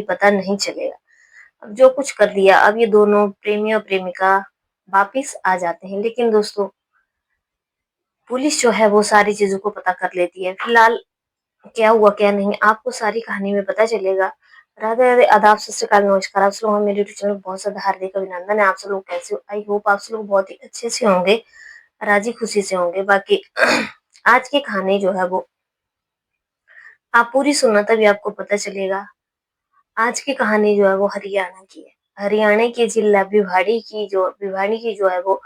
पता नहीं चलेगा। अब जो कुछ कर दिया, अब ये दोनों प्रेमी और प्रेमिका वापिस आ जाते हैं। लेकिन दोस्तों, पुलिस जो है वो सारी चीज़ों को पता कर लेती है। फिलहाल क्या हुआ क्या नहीं आपको सारी कहानी में पता चलेगा। राधे राधे, आदाब, सत श्री अकाल, नमस्कार। आप सब लोग मेरे यूट्यूब चैनल में बहुत ज़्यादा हार्दिक अभिनंदन है। आप सब लोग कैसे हो? आई होप आप सब लोग बहुत ही अच्छे से होंगे, राजी खुशी से होंगे। बाकी आज की कहानी जो है वो आप पूरी सुनना, तभी आपको पता चलेगा। आज की कहानी जो है वो हरियाणा की है। हरियाणा के जिला भिवाड़ी की जो है वो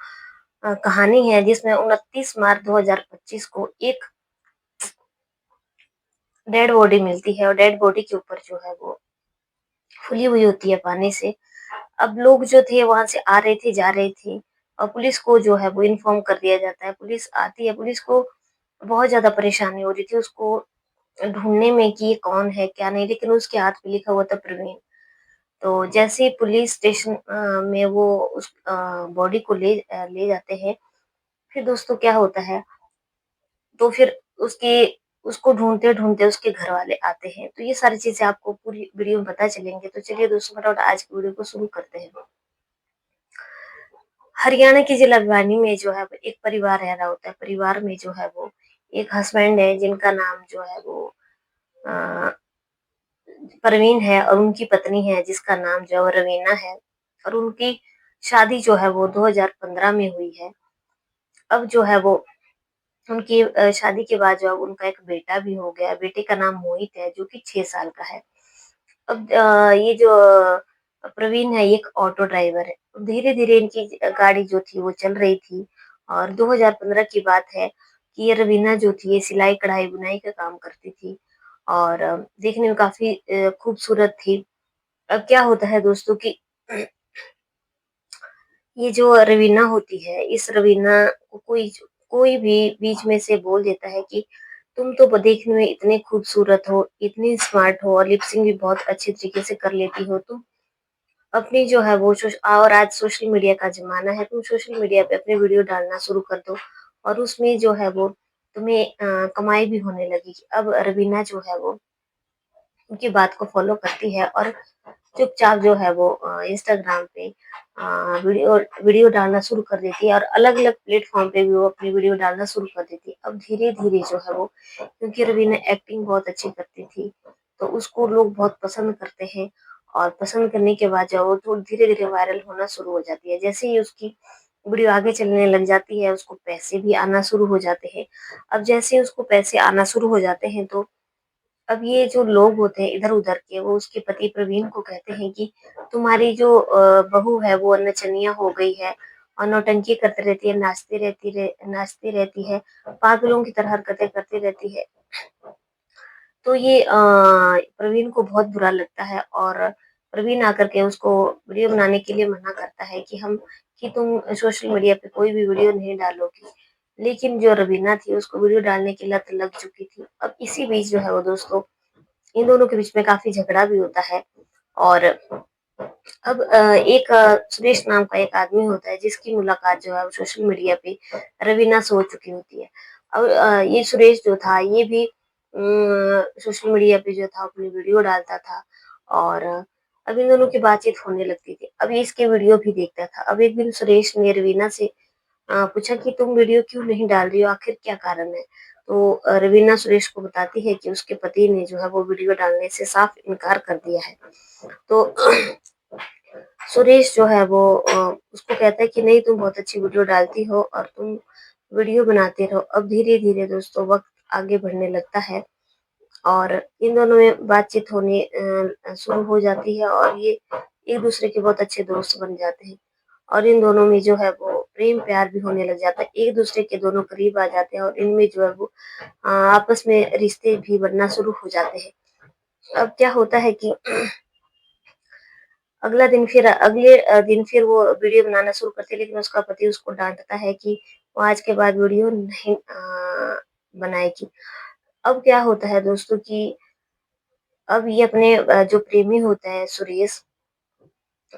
कहानी है, जिसमें 29 मार्च 2025 को एक डेड बॉडी मिलती है और डेड बॉडी के ऊपर जो है वो फुली हुई होती है पानी से। अब लोग जो थे वहां से आ रहे थे, जा रहे थे, और पुलिस को जो है वो इन्फॉर्म कर दिया जाता है। पुलिस आती है, पुलिस को बहुत ज्यादा परेशानी हो रही थी उसको ढूंढने में कि ये कौन है क्या नहीं, लेकिन उसके हाथ पे लिखा हुआ था प्रवीण। तो जैसे ही पुलिस स्टेशन में वो उस बॉडी को ले जाते हैं, फिर दोस्तों क्या होता है, तो फिर उसके उसको ढूंढते-ढूंढते उसके घर वाले आते हैं। तो ये सारी चीज़ें आपको पूरी वीडियो में पता चलेंगे। तो चलिए दोस्तों, फटाफट आज की वीडियो को शुरू करते हैं। हरियाणा के जिला भिवानी में जो है एक परिवार रह रहा होता है। परिवार में जो है वो एक हस्बैंड है, जिनका नाम जो है वो अ, परवीन है, और उनकी पत्नी है जिसका नाम जो है वो रवीना है। और उनकी शादी जो है वो 2015 में हुई है। अब जो है वो उनकी शादी के बाद जो है उनका एक बेटा भी हो गया। बेटे का नाम मोहित है, जो कि 6 साल का है। अब ये जो प्रवीण है, ये एक ऑटो ड्राइवर है। धीरे-धीरे इनकी गाड़ी जो थी वो चल रही थी, और 2015 की बात है कि ये रवीना जो थी ये सिलाई, कढ़ाई, बुनाई का काम करती थी, और देखने में काफ़ी खूबसूरत थी। अब क्या होता है दोस्तों कि ये जो रवीना होती है, इस रवीना को कोई भी बीच में से बोल देता है कि तुम तो देखने में इतने खूबसूरत हो, इतनी स्मार्ट हो, और लिप सिंक भी बहुत अच्छी तरीके से कर लेती हो तुम। अपनी जो है वो और आज सोशल मीडिया का ज़माना है, तुम सोशल मीडिया पे अपनी वीडियो डालना शुरू कर दो, और उसमें जो है वो तुम्हें कमाई भी होने लगेगी। अब रवीना जो है वो उनकी बात को फ़ॉलो करती है, और चुपचाप जो है वो इंस्टाग्राम पे वीडियो वीडियो डालना शुरू कर देती है, और अलग-अलग प्लेटफ़ॉर्म पे भी वो अपनी वीडियो डालना शुरू कर देती है। अब धीरे-धीरे जो है वो, क्योंकि रवीना एक्टिंग बहुत अच्छी करती थी, तो उसको लोग बहुत पसंद करते हैं, और पसंद करने के बाद जो है वो थोड़ी धीरे-धीरे वायरल होना शुरू हो जाती है। जैसे ही उसकी वीडियो आगे चलने लग जाती है, उसको पैसे भी आना शुरू हो जाते हैं। अब जैसे ही उसको पैसे आना शुरू हो जाते हैं, तो अब ये जो लोग होते हैं इधर-उधर के, वो उसके पति प्रवीण को कहते हैं कि तुम्हारी जो बहू है वो नचनिया हो गई है, और नौटंकी करती रहती है, नाचती रहती है, पागलों की तरह हरकतें करती रहती है। तो ये प्रवीण को बहुत बुरा लगता है, और प्रवीण आकर के उसको वीडियो बनाने के लिए मना करता है कि तुम सोशल मीडिया पे कोई भी वीडियो नहीं डालोगी। लेकिन जो रवीना थी, उसको वीडियो डालने की लत लग चुकी थी। अब इसी बीच जो है वो दोस्तों, इन दोनों के बीच में काफ़ी झगड़ा भी होता है, और अब एक सुरेश नाम का एक आदमी होता है, जिसकी मुलाकात जो है वो सोशल मीडिया पे रवीना से हो चुकी होती है। अब ये सुरेश जो था, ये भी सोशल मीडिया पे जो था अपनी वीडियो डालता था, और अब इन दोनों की बातचीत होने लगती थी। अब ये इसके वीडियो भी देखता था। अब एक दिन सुरेश ने रवीना से पूछा कि तुम वीडियो क्यों नहीं डाल रही हो, आखिर क्या कारण है? तो रवीना सुरेश को बताती है कि उसके पति ने जो है वो वीडियो डालने से साफ इनकार कर दिया है। तो सुरेश जो है वो उसको कहता है कि नहीं, तुम बहुत अच्छी वीडियो डालती हो, और तुम वीडियो बनाते रहो। अब धीरे-धीरे दोस्तों वक़्त आगे बढ़ने लगता है, और इन दोनों में बातचीत होने शुरू हो जाती है, और ये एक-दूसरे के बहुत अच्छे दोस्त बन जाते हैं, और इन दोनों में जो है वो प्रेम-प्यार भी होने लग जाता है। एक-दूसरे के दोनों करीब आ जाते हैं, और इनमें जो है वो आपस में रिश्ते भी बनना शुरू हो जाते हैं। अब क्या होता है कि अगले दिन फिर वो वीडियो बनाना शुरू करती है, लेकिन उसका पति उसको डाँटता है कि वो आज के बाद वीडियो नहीं बनाएगी। अब क्या होता है दोस्तों कि अब ये अपने जो प्रेमी होता है सुरेश,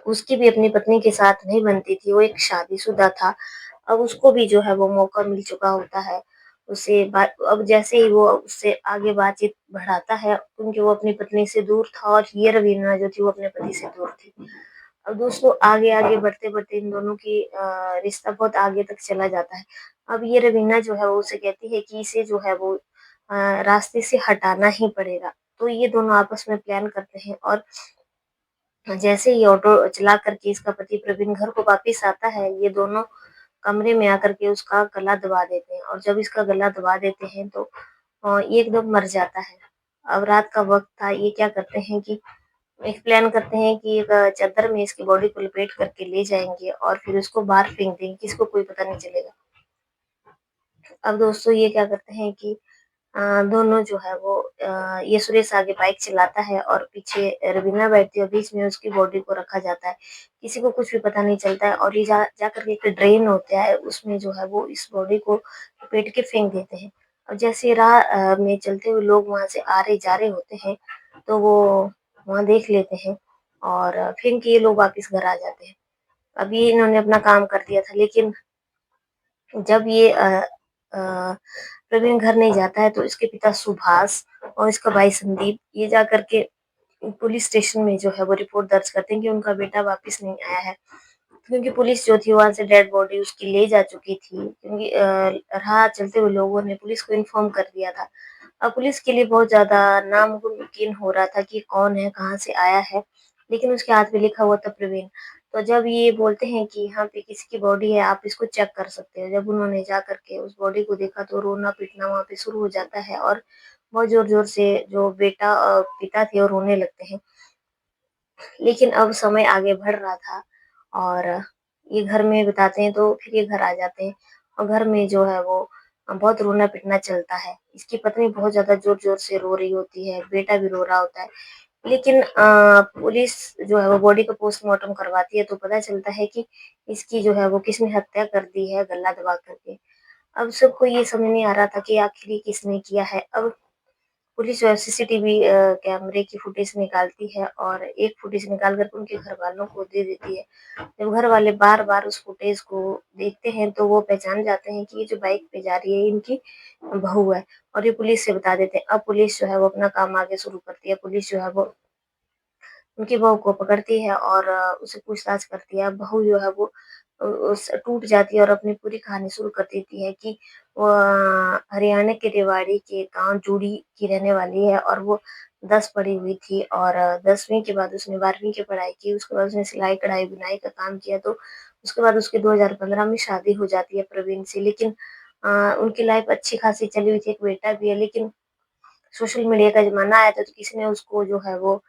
उसकी भी अपनी पत्नी के साथ नहीं बनती थी, वो एक शादीशुदा था। अब उसको भी जो है वो मौका मिल चुका होता है। उसे बात अब जैसे ही वो उससे आगे बातचीत बढ़ाता है, क्योंकि वो अपनी पत्नी से दूर था और ये रवीना जो थी वो अपने पति से दूर थी। अब दोस्तों आगे-आगे बढ़ते-बढ़ते इन दोनों की रिश्ता बहुत आगे तक चला जाता है। अब ये रवीना जो है वो उसे कहती है कि इसे जो है वो रास्ते से हटाना ही पड़ेगा। तो ये दोनों आपस में प्लान करते हैं और जैसे ही ऑटो चला कर के इसका पति प्रवीण घर को वापिस आता है, ये दोनों कमरे में आकर के उसका गला दबा देते हैं और जब इसका गला दबा देते हैं तो ये एकदम मर जाता है। अब रात का वक़्त था, ये क्या करते हैं कि एक प्लान करते हैं कि एक चादर में इसकी बॉडी को लपेट करके ले जाएँगे और फिर उसको बाहर फेंक देंगे, किसी को कोई पता नहीं चलेगा। अब दोस्तों ये क्या करते हैं कि दोनों जो है वो ये सुरेश आगे बाइक चलाता है और पीछे रवीना बैठती है और बीच में उसकी बॉडी को रखा जाता है। किसी को कुछ भी पता नहीं चलता है और ये जाकर के एक ड्रेन होता है, उसमें जो है वो इस बॉडी को लपेट के फेंक देते हैं। और जैसे राह में चलते हुए लोग वहाँ से आ रहे जा रहे होते हैं, तो वो वहाँ देख लेते हैं और फिर के ये लोग वापस घर आ जाते हैं। अब ये इन्होंने अपना काम कर दिया था, लेकिन जब ये प्रवीण घर नहीं जाता है तो इसके पिता सुभाष और इसका भाई संदीप ये जाकर के पुलिस स्टेशन में जो है वो रिपोर्ट दर्ज करते हैं कि उनका बेटा वापस नहीं आया है। क्योंकि पुलिस जो थी वहाँ से डेड बॉडी उसकी ले जा चुकी थी, क्योंकि राह चलते हुए लोगों ने पुलिस को इन्फॉर्म कर दिया था। अब पुलिस के लिए बहुत ज़्यादा नामुमकिन हो रहा था कि कौन है, कहाँ से आया है, लेकिन उसके हाथ में लिखा हुआ था प्रवीण। तो जब ये बोलते हैं कि यहाँ पे किसी की बॉडी है, आप इसको चेक कर सकते हो। जब उन्होंने जा कर के उस बॉडी को देखा तो रोना-पीटना वहाँ पे शुरू हो जाता है और बहुत ज़ोर-ज़ोर से जो पिता थे वो रोने लगते हैं। लेकिन अब समय आगे बढ़ रहा था और ये घर में बिताते हैं तो फिर ये घर आ जाते हैं और घर में जो है वो बहुत रोना-पीटना चलता है। इसकी पत्नी बहुत ज़्यादा ज़ोर-ज़ोर से रो रही होती है, बेटा भी रो रहा होता है। लेकिन पुलिस जो है वो बॉडी का पोस्टमार्टम करवाती है तो पता चलता है कि इसकी जो है वो किसने हत्या कर दी है गला दबा कर के। अब सबको ये समझ नहीं आ रहा था कि आखिर ये किसने किया है। अब पुलिस जो है सीसीटीवी कैमरे की फुटेज निकालती है और एक फुटेज निकाल कर के उनके घरवालों को दे देती है। जब घर वाले बार-बार उस फुटेज को देखते हैं तो वो पहचान जाते हैं कि ये जो बाइक पे जा रही है इनकी बहू है और ये पुलिस से बता देते हैं। अब पुलिस जो है वो अपना काम आगे शुरू करती है। पुलिस जो है वो उनकी बहू को पकड़ती है और उससे पूछताछ करती है। बहू जो है वो उस टूट जाती है और अपनी पूरी कहानी शुरू कर देती है कि वो हरियाणा के रेवाड़ी के गाँव जूड़ी की रहने वाली है और वो 10 पढ़ी हुई थी और 10वीं के बाद उसने 12वीं की पढ़ाई की। उसके बाद उसने सिलाई-कढ़ाई, बुनाई का काम किया तो उसके बाद उसकी 2015 में शादी हो जाती है प्रवीण से। लेकिन उनकी लाइफ़ अच्छी खासी चली हुई थी, एक बेटा भी है, लेकिन सोशल मीडिया का ज़माना आया था तो किसी ने उसको जो है वो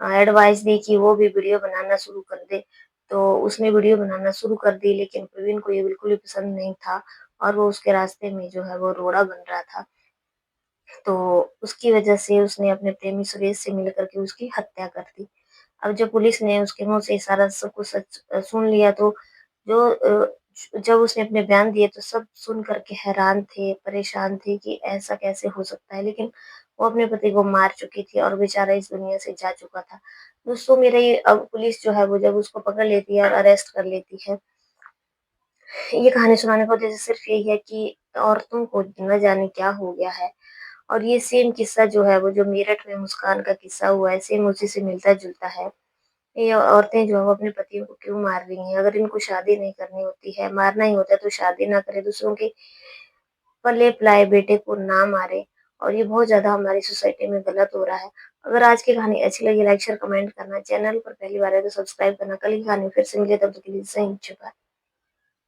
एडवाइस दी कि वो भी वीडियो बनाना शुरू कर दे। तो उसने वीडियो बनाना शुरू कर दी, लेकिन प्रवीण को ये बिल्कुल भी पसंद नहीं था और वो उसके रास्ते में जो है वो रोड़ा बन रहा था। तो उसकी वजह से उसने अपने प्रेमी सुरेश से मिल कर के उसकी हत्या कर दी। अब जब पुलिस ने उसके मुँह से सारा सब कुछ सच सुन लिया तो जो जब उसने अपने बयान दिए तो सब सुन कर के हैरान थे, परेशान थे कि ऐसा कैसे हो सकता है? लेकिन वो अपने पति को मार चुकी थी और बेचारा इस दुनिया से जा चुका था। दोस्तों मेरा ये अब पुलिस जो है वो जब उसको पकड़ लेती है और अरेस्ट कर लेती है, ये कहानी सुनाने का उद्देश्य सिर्फ़ यही है कि औरतों को न जाने क्या हो गया है और ये सेम किस्सा जो है वो जो मेरठ में मुस्कान का किस्सा हुआ है, सेम उसी से मिलता-जुलता है। ये औरतें जो है वो अपने पतियों को क्यों मार रही हैं? अगर इनको शादी नहीं करनी होती है, मारना ही होता है तो शादी ना करें, दूसरों के पले-पलाए बेटे को ना मारें और ये बहुत ज़्यादा हमारी सोसाइटी में गलत हो रहा है। अगर आज की कहानी अच्छी लगी लाइक, शेयर, कमेंट करना, चैनल पर पहली बार है तो सब्सक्राइब करना। कल की कहानी फिर से मिले तब तक के लिए जय हिंद, जय भारत।